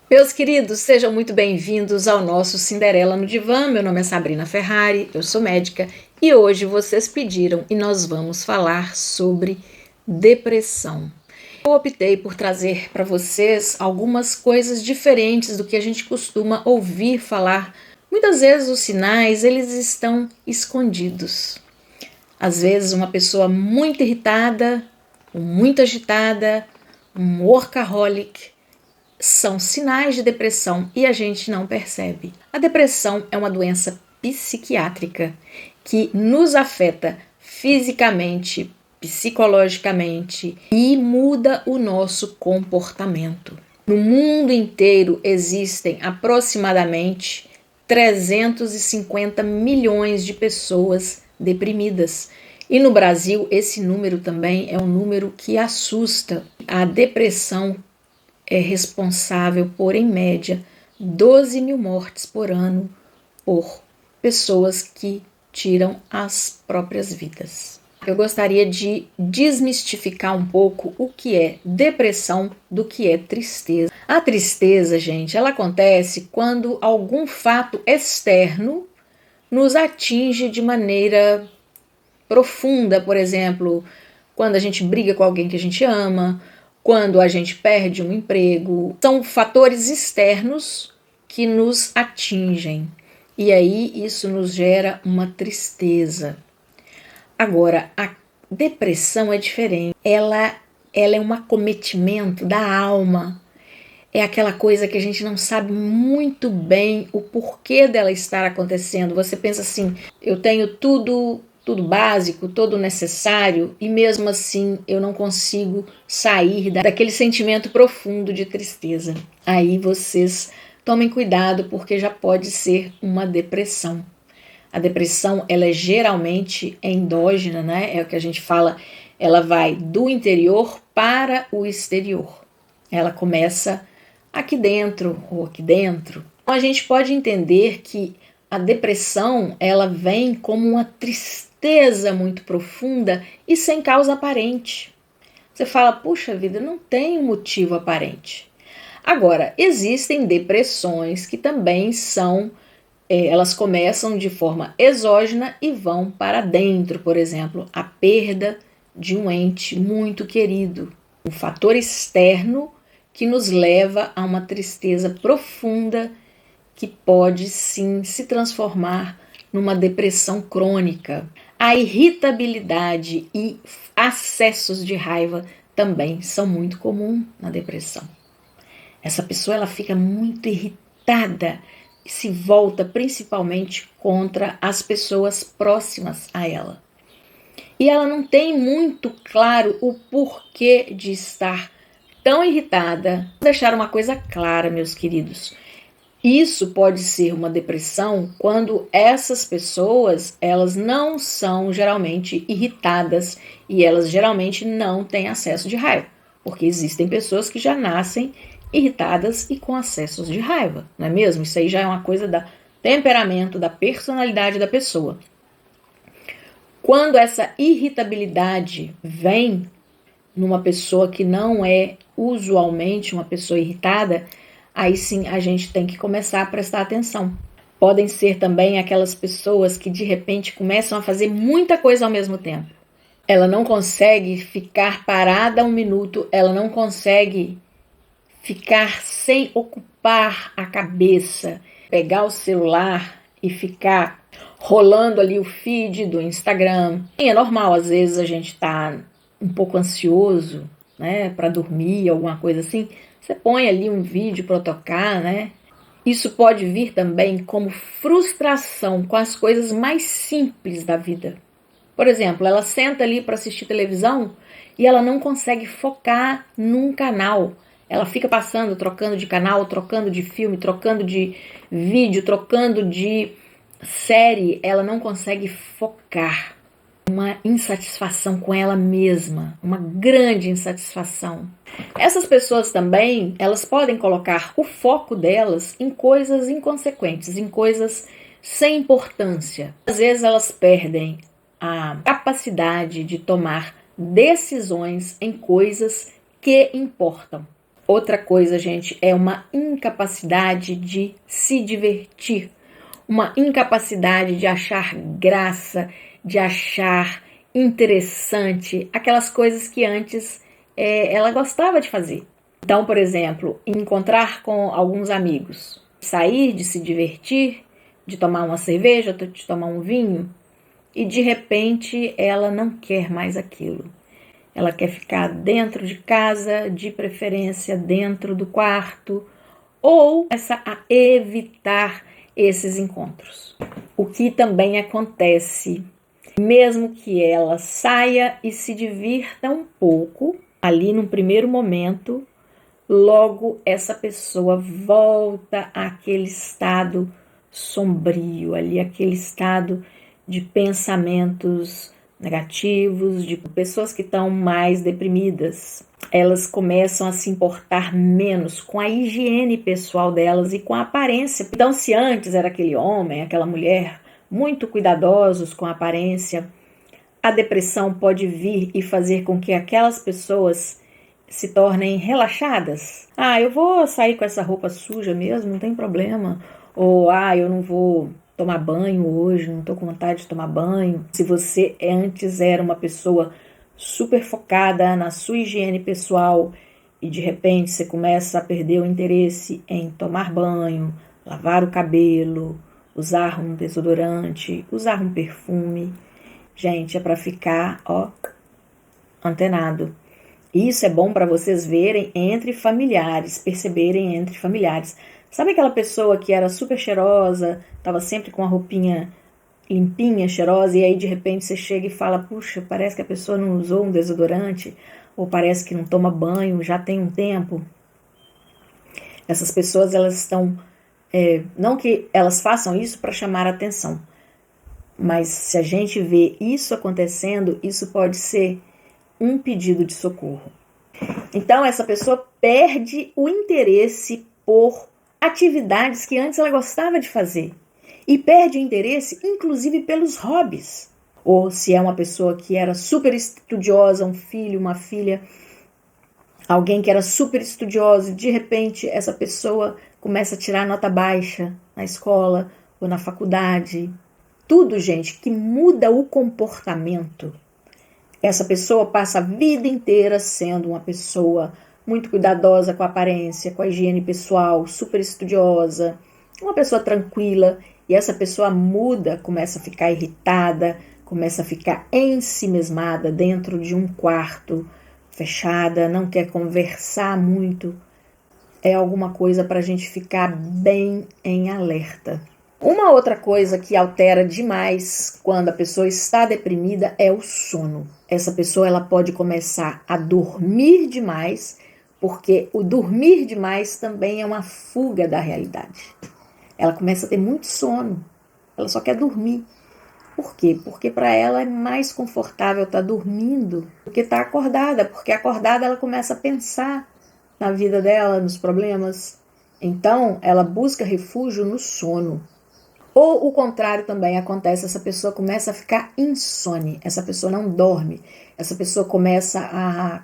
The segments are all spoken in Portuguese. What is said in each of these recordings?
Meus queridos, sejam muito bem-vindos ao nosso Cinderela no Divã. Meu nome é Sabrina Ferrari, eu sou médica e hoje vocês pediram e nós vamos falar sobre depressão. Eu optei por trazer para vocês algumas coisas diferentes do que a gente costuma ouvir falar. Muitas vezes os sinais, eles estão escondidos. Às vezes uma pessoa muito irritada, ou muito agitada, um workaholic, são sinais de depressão e a gente não percebe. A depressão é uma doença psiquiátrica que nos afeta fisicamente, psicologicamente e muda o nosso comportamento. No mundo inteiro existem aproximadamente 350 milhões de pessoas deprimidas. E no Brasil, esse número também é um número que assusta. A depressão é responsável por, em média, 12 mil mortes por ano por pessoas que tiram as próprias vidas. Eu gostaria de desmistificar um pouco o que é depressão do que é tristeza. A tristeza, gente, ela acontece quando algum fato externo nos atinge de maneira profunda, por exemplo, quando a gente briga com alguém que a gente ama, quando a gente perde um emprego. São fatores externos que nos atingem e aí isso nos gera uma tristeza. Agora, a depressão é diferente. Ela é um acometimento da alma. É aquela coisa que a gente não sabe muito bem o porquê dela estar acontecendo. Você pensa assim, eu tenho tudo básico, todo necessário, e mesmo assim eu não consigo sair daquele sentimento profundo de tristeza. Aí vocês tomem cuidado, porque já pode ser uma depressão. A depressão, ela é geralmente endógena, né? É o que a gente fala, ela vai do interior para o exterior. Ela começa aqui dentro ou aqui dentro. Então a gente pode entender que a depressão, ela vem como uma tristeza muito profunda e sem causa aparente. Você fala, puxa vida, não tem um motivo aparente. Agora, existem depressões que também são, elas começam de forma exógena e vão para dentro, por exemplo, a perda de um ente muito querido. Um fator externo que nos leva a uma tristeza profunda que pode sim se transformar numa depressão crônica. A irritabilidade e acessos de raiva também são muito comuns na depressão. Essa pessoa ela fica muito irritada e se volta principalmente contra as pessoas próximas a ela. E ela não tem muito claro o porquê de estar tão irritada. Vou deixar uma coisa clara, meus queridos. Isso pode ser uma depressão quando essas pessoas, elas não são geralmente irritadas e elas geralmente não têm acesso de raiva, porque existem pessoas que já nascem irritadas e com acessos de raiva, não é mesmo? Isso aí já é uma coisa do temperamento, da personalidade da pessoa. Quando essa irritabilidade vem numa pessoa que não é usualmente uma pessoa irritada, aí sim a gente tem que começar a prestar atenção. Podem ser também aquelas pessoas que de repente começam a fazer muita coisa ao mesmo tempo. Ela não consegue ficar parada um minuto, ela não consegue ficar sem ocupar a cabeça, pegar o celular e ficar rolando ali o feed do Instagram. É normal, às vezes a gente tá um pouco ansioso, né, para dormir, alguma coisa assim. Você põe ali um vídeo para tocar, né? Isso pode vir também como frustração com as coisas mais simples da vida. Por exemplo, ela senta ali para assistir televisão e ela não consegue focar num canal. Ela fica passando, trocando de canal, trocando de filme, trocando de vídeo, trocando de série. Ela não consegue focar. Uma insatisfação com ela mesma, uma grande insatisfação. Essas pessoas também, elas podem colocar o foco delas em coisas inconsequentes, em coisas sem importância. Às vezes elas perdem a capacidade de tomar decisões em coisas que importam. Outra coisa, gente, é uma incapacidade de se divertir, uma incapacidade de achar graça, de achar interessante aquelas coisas que antes ela gostava de fazer. Então, por exemplo, encontrar com alguns amigos, sair, de se divertir, de tomar uma cerveja, de tomar um vinho, e de repente ela não quer mais aquilo. Ela quer ficar dentro de casa, de preferência dentro do quarto, ou começa a evitar esses encontros. O que também acontece, mesmo que ela saia e se divirta um pouco, ali num primeiro momento, logo essa pessoa volta àquele estado sombrio, ali aquele estado de pensamentos negativos, de pessoas que estão mais deprimidas. Elas começam a se importar menos com a higiene pessoal delas e com a aparência. Então, se antes era aquele homem, aquela mulher muito cuidadosos com a aparência, a depressão pode vir e fazer com que aquelas pessoas se tornem relaxadas. Eu vou sair com essa roupa suja mesmo, não tem problema. Ou, eu não vou tomar banho hoje, não estou com vontade de tomar banho. Se você antes era uma pessoa super focada na sua higiene pessoal e de repente você começa a perder o interesse em tomar banho, lavar o cabelo, usar um desodorante, usar um perfume, gente, é para ficar, antenado. Isso é bom para vocês verem entre familiares, perceberem entre familiares. Sabe aquela pessoa que era super cheirosa, estava sempre com a roupinha limpinha, cheirosa, e aí de repente você chega e fala, puxa, parece que a pessoa não usou um desodorante, ou parece que não toma banho, já tem um tempo. Essas pessoas, elas estão, não que elas façam isso para chamar a atenção, mas se a gente vê isso acontecendo, isso pode ser um pedido de socorro. Então, essa pessoa perde o interesse por atividades que antes ela gostava de fazer. E perde o interesse, inclusive, pelos hobbies. Ou se é uma pessoa que era super estudiosa, um filho, uma filha, alguém que era super estudioso, e de repente essa pessoa começa a tirar nota baixa na escola ou na faculdade. Tudo, gente, que muda o comportamento. Essa pessoa passa a vida inteira sendo uma pessoa muito cuidadosa com a aparência, com a higiene pessoal, super estudiosa, uma pessoa tranquila, e essa pessoa muda, começa a ficar irritada, começa a ficar ensimesmada dentro de um quarto, fechada, não quer conversar muito. É alguma coisa para a gente ficar bem em alerta. Uma outra coisa que altera demais quando a pessoa está deprimida é o sono. Essa pessoa ela pode começar a dormir demais, porque o dormir demais também é uma fuga da realidade. Ela começa a ter muito sono, ela só quer dormir. Por quê? Porque para ela é mais confortável estar dormindo do que estar acordada, porque acordada ela começa a pensar na vida dela, nos problemas. Então, ela busca refúgio no sono. Ou o contrário também acontece, essa pessoa começa a ficar insone, essa pessoa não dorme, essa pessoa começa a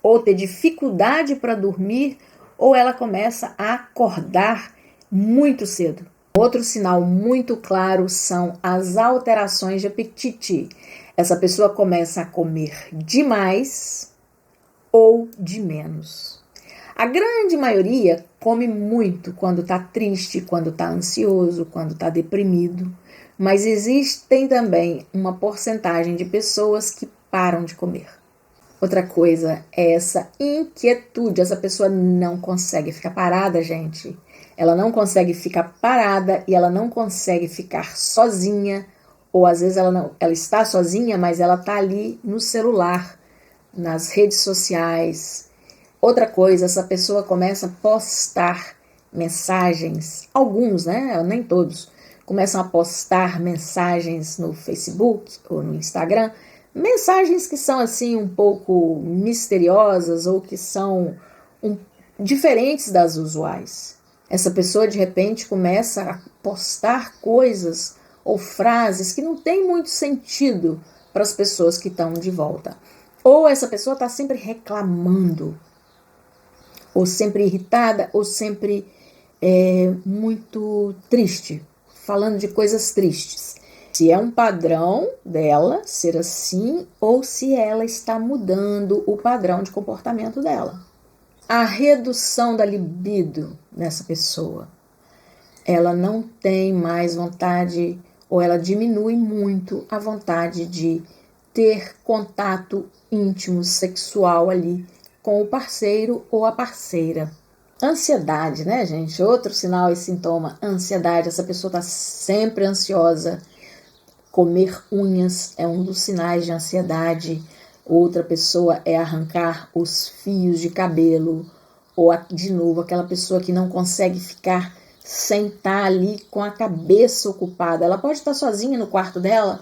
ou ter dificuldade para dormir, ou ela começa a acordar muito cedo. Outro sinal muito claro são as alterações de apetite. Essa pessoa começa a comer demais ou de menos. A grande maioria come muito quando está triste, quando está ansioso, quando está deprimido, mas existem também uma porcentagem de pessoas que param de comer. Outra coisa é essa inquietude, essa pessoa não consegue ficar parada, gente. Ela não consegue ficar parada e ela não consegue ficar sozinha, ou às vezes ela está sozinha, mas ela está ali no celular, nas redes sociais. Outra coisa, essa pessoa começa a postar mensagens, alguns, né, nem todos, começam a postar mensagens no Facebook ou no Instagram, mensagens que são assim um pouco misteriosas ou que são diferentes das usuais. Essa pessoa de repente começa a postar coisas ou frases que não têm muito sentido para as pessoas que estão de volta. Ou essa pessoa está sempre reclamando. ou sempre irritada, ou sempre muito triste, falando de coisas tristes. Se é um padrão dela ser assim, ou se ela está mudando o padrão de comportamento dela. A redução da libido nessa pessoa. Ela não tem mais vontade, ou ela diminui muito a vontade de ter contato íntimo, sexual ali com o parceiro ou a parceira. Ansiedade, né, gente? Outro sinal e sintoma, ansiedade. Essa pessoa está sempre ansiosa. Comer unhas é um dos sinais de ansiedade. Outra pessoa é arrancar os fios de cabelo. Ou, de novo, aquela pessoa que não consegue ficar sem estar ali com a cabeça ocupada. Ela pode estar sozinha no quarto dela,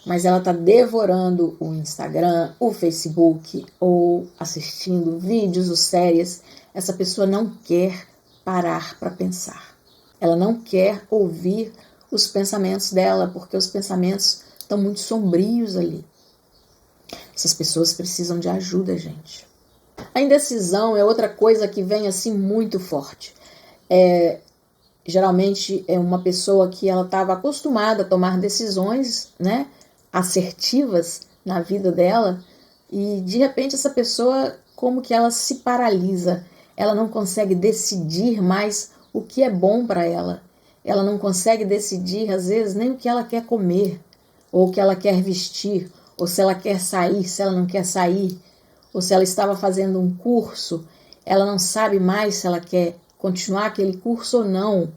mas ela está devorando o Instagram, o Facebook, ou assistindo vídeos ou séries. Essa pessoa não quer parar para pensar. Ela não quer ouvir os pensamentos dela, porque os pensamentos estão muito sombrios ali. Essas pessoas precisam de ajuda, gente. A indecisão é outra coisa que vem assim muito forte. Geralmente é uma pessoa que ela estava acostumada a tomar decisões, né, assertivas na vida dela, e de repente essa pessoa, como que ela se paralisa, ela não consegue decidir mais o que é bom para ela, ela não consegue decidir às vezes nem o que ela quer comer, ou o que ela quer vestir, ou se ela quer sair, se ela não quer sair, ou se ela estava fazendo um curso, ela não sabe mais se ela quer continuar aquele curso ou não.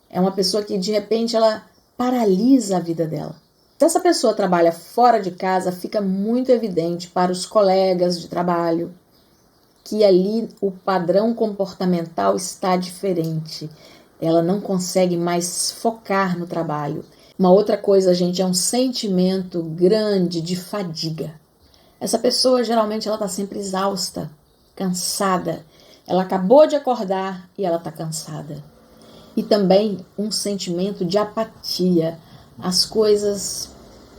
É uma pessoa que de repente ela paralisa a vida dela. Se essa pessoa trabalha fora de casa, fica muito evidente para os colegas de trabalho que ali o padrão comportamental está diferente. Ela não consegue mais focar no trabalho. Uma outra coisa, gente, é um sentimento grande de fadiga. Essa pessoa geralmente ela está sempre exausta, cansada. Ela acabou de acordar e ela está cansada. E também um sentimento de apatia. As coisas...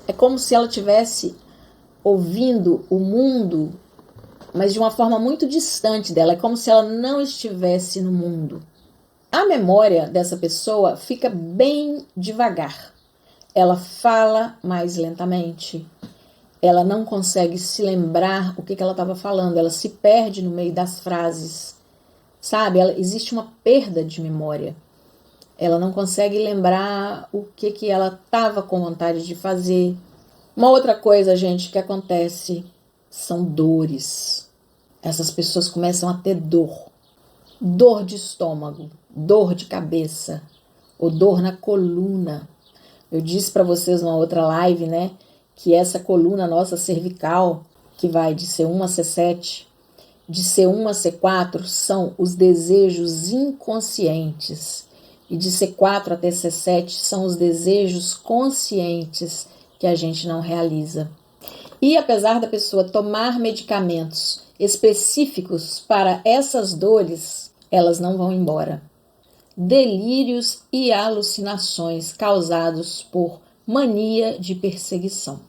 É como se ela estivesse ouvindo o mundo, mas de uma forma muito distante dela. É como se ela não estivesse no mundo. A memória dessa pessoa fica bem devagar. Ela fala mais lentamente. Ela não consegue se lembrar o que ela estava falando. Ela se perde no meio das frases. Sabe? Existe uma perda de memória. Ela não consegue lembrar o que ela estava com vontade de fazer. Uma outra coisa, gente, que acontece são dores. Essas pessoas começam a ter dor. Dor de estômago, dor de cabeça, ou dor na coluna. Eu disse para vocês numa outra live, né, que essa coluna nossa cervical, que vai de C1 a C7, de C1 a C4, são os desejos inconscientes. E de C4 até C7 são os desejos conscientes que a gente não realiza. E apesar da pessoa tomar medicamentos específicos para essas dores, elas não vão embora. Delírios e alucinações causados por mania de perseguição.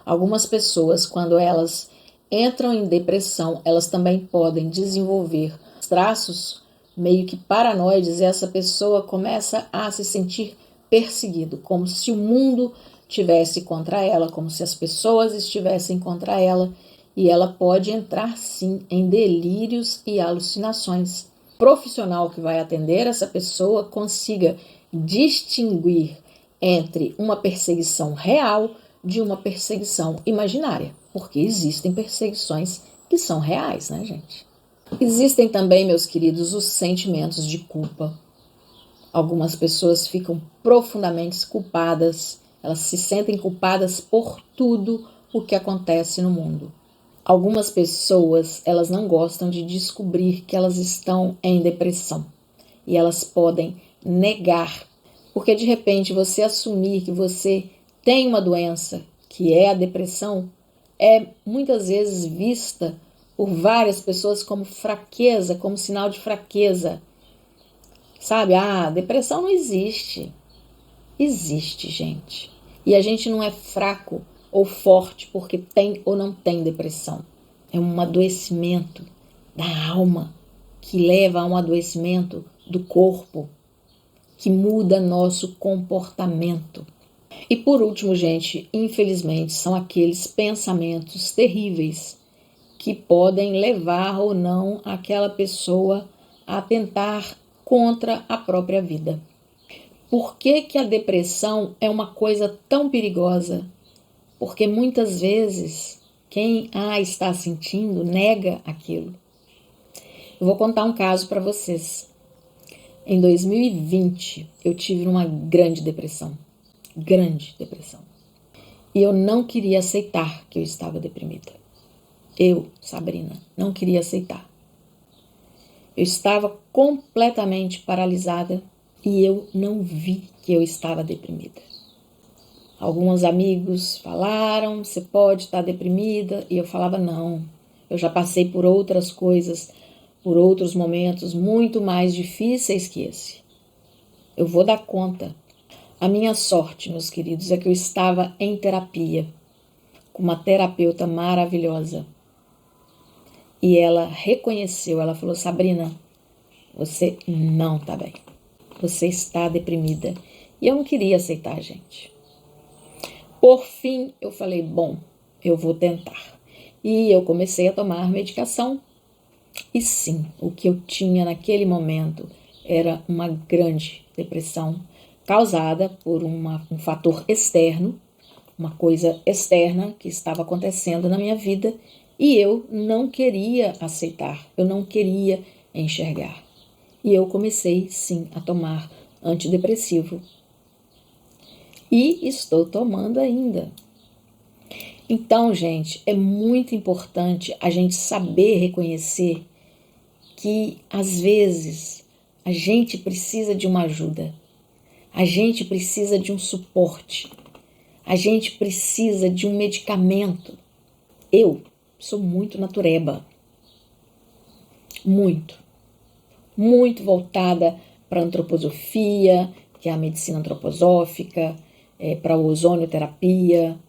Algumas pessoas, quando elas entram em depressão, elas também podem desenvolver traços meio que paranoides, e essa pessoa começa a se sentir perseguido, como se o mundo estivesse contra ela, como se as pessoas estivessem contra ela, e ela pode entrar sim em delírios e alucinações. O profissional que vai atender essa pessoa consiga distinguir entre uma perseguição real de uma perseguição imaginária, porque existem perseguições que são reais, né, gente? Existem também, meus queridos, os sentimentos de culpa. Algumas pessoas ficam profundamente culpadas, elas se sentem culpadas por tudo o que acontece no mundo. Algumas pessoas, elas não gostam de descobrir que elas estão em depressão e elas podem negar, porque de repente você assumir que você tem uma doença, que é a depressão, é muitas vezes vista por várias pessoas como fraqueza, como sinal de fraqueza. Sabe? Depressão não existe. Existe, gente. E a gente não é fraco ou forte porque tem ou não tem depressão. É um adoecimento da alma que leva a um adoecimento do corpo, que muda nosso comportamento. E por último, gente, infelizmente, são aqueles pensamentos terríveis que podem levar ou não aquela pessoa a atentar contra a própria vida. Por que que a depressão é uma coisa tão perigosa? Porque muitas vezes quem a está sentindo nega aquilo. Eu vou contar um caso para vocês. Em 2020, eu tive uma grande depressão. E eu não queria aceitar que eu estava deprimida. Eu, Sabrina, não queria aceitar. Eu estava completamente paralisada e eu não vi que eu estava deprimida. Alguns amigos falaram, você pode estar deprimida, e eu falava não. Eu já passei por outras coisas, por outros momentos muito mais difíceis que esse. Eu vou dar conta. A minha sorte, meus queridos, é que eu estava em terapia, com uma terapeuta maravilhosa. E ela reconheceu, ela falou, Sabrina, você não está bem. Você está deprimida. E eu não queria aceitar, gente. Por fim, eu falei, bom, eu vou tentar. E eu comecei a tomar medicação. E sim, o que eu tinha naquele momento era uma grande depressão causada por um fator externo, uma coisa externa que estava acontecendo na minha vida e eu não queria aceitar, eu não queria enxergar. E eu comecei, sim, a tomar antidepressivo. E estou tomando ainda. Então, gente, é muito importante a gente saber reconhecer que, às vezes, a gente precisa de uma ajuda. A gente precisa de um suporte. A gente precisa de um medicamento. Eu sou muito natureba. Muito voltada para a antroposofia, que é a medicina antroposófica, para a ozonioterapia,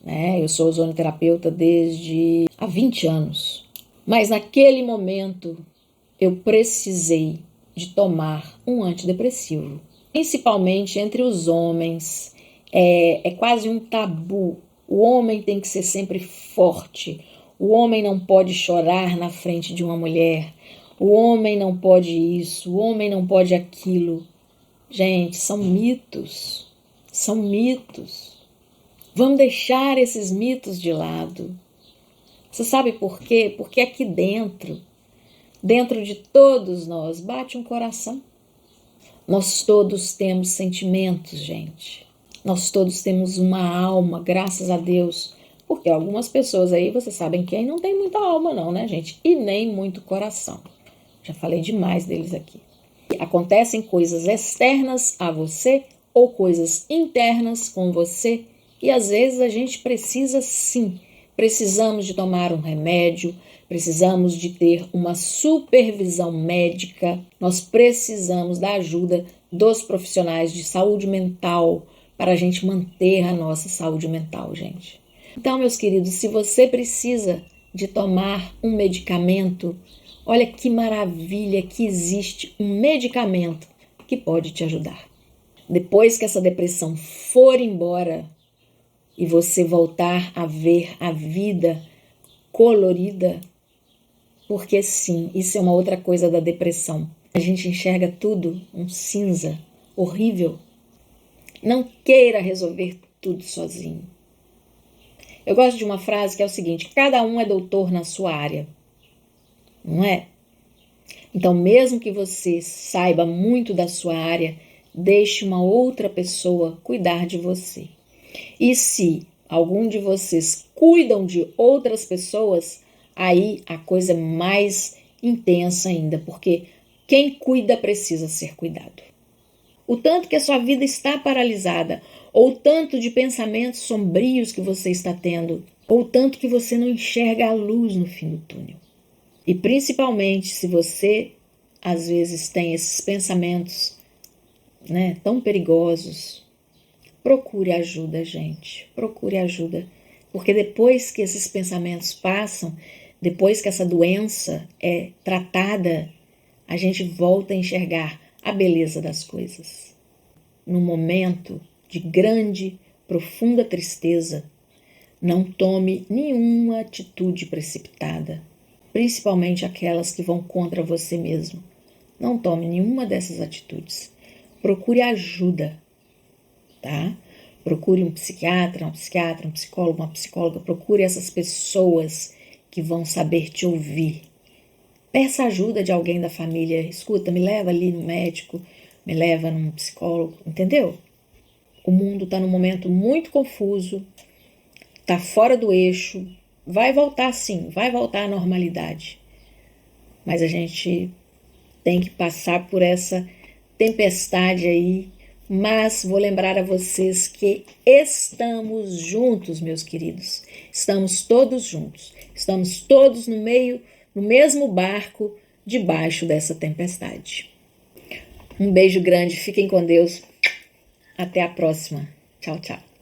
né? Eu sou ozonioterapeuta desde há 20 anos. Mas naquele momento eu precisei de tomar um antidepressivo. Principalmente entre os homens. É quase um tabu. O homem tem que ser sempre forte. O homem não pode chorar na frente de uma mulher. O homem não pode isso, o homem não pode aquilo. Gente, são mitos. São mitos. Vamos deixar esses mitos de lado. Você sabe por quê? Porque aqui dentro de todos nós, bate um coração. Nós todos temos sentimentos, gente. Nós todos temos uma alma, graças a Deus. Porque algumas pessoas aí, vocês sabem quem não tem muita alma não, né, gente? E nem muito coração. Já falei demais deles aqui. Acontecem coisas externas a você ou coisas internas com você e às vezes a gente precisa sim, precisamos de tomar um remédio, precisamos de ter uma supervisão médica, nós precisamos da ajuda dos profissionais de saúde mental para a gente manter a nossa saúde mental, gente. Então, meus queridos, se você precisa de tomar um medicamento, olha que maravilha que existe um medicamento que pode te ajudar. Depois que essa depressão for embora e você voltar a ver a vida colorida, porque sim, isso é uma outra coisa da depressão. A gente enxerga tudo um cinza horrível. Não queira resolver tudo sozinho. Eu gosto de uma frase que é o seguinte: cada um é doutor na sua área. Não é? Então, mesmo que você saiba muito da sua área, deixe uma outra pessoa cuidar de você. E se algum de vocês cuidam de outras pessoas, aí a coisa é mais intensa ainda, porque quem cuida precisa ser cuidado. O tanto que a sua vida está paralisada, ou o tanto de pensamentos sombrios que você está tendo, ou o tanto que você não enxerga a luz no fim do túnel. E principalmente se você, às vezes, tem esses pensamentos, né, tão perigosos, procure ajuda, gente. Procure ajuda. Porque depois que esses pensamentos passam, depois que essa doença é tratada, a gente volta a enxergar a beleza das coisas. No momento de grande, profunda tristeza, não tome nenhuma atitude precipitada, principalmente aquelas que vão contra você mesmo. Não tome nenhuma dessas atitudes. Procure ajuda, tá? Procure um psiquiatra, um psicólogo, uma psicóloga. Procure essas pessoas que vão saber te ouvir. Peça ajuda de alguém da família. Escuta, me leva ali no médico, me leva num psicólogo, entendeu? O mundo está num momento muito confuso, está fora do eixo, vai voltar sim, vai voltar à normalidade. Mas a gente tem que passar por essa tempestade aí. Mas vou lembrar a vocês que estamos juntos, meus queridos. Estamos todos juntos. Estamos todos no mesmo barco, debaixo dessa tempestade. Um beijo grande, fiquem com Deus. Até a próxima. Tchau, tchau.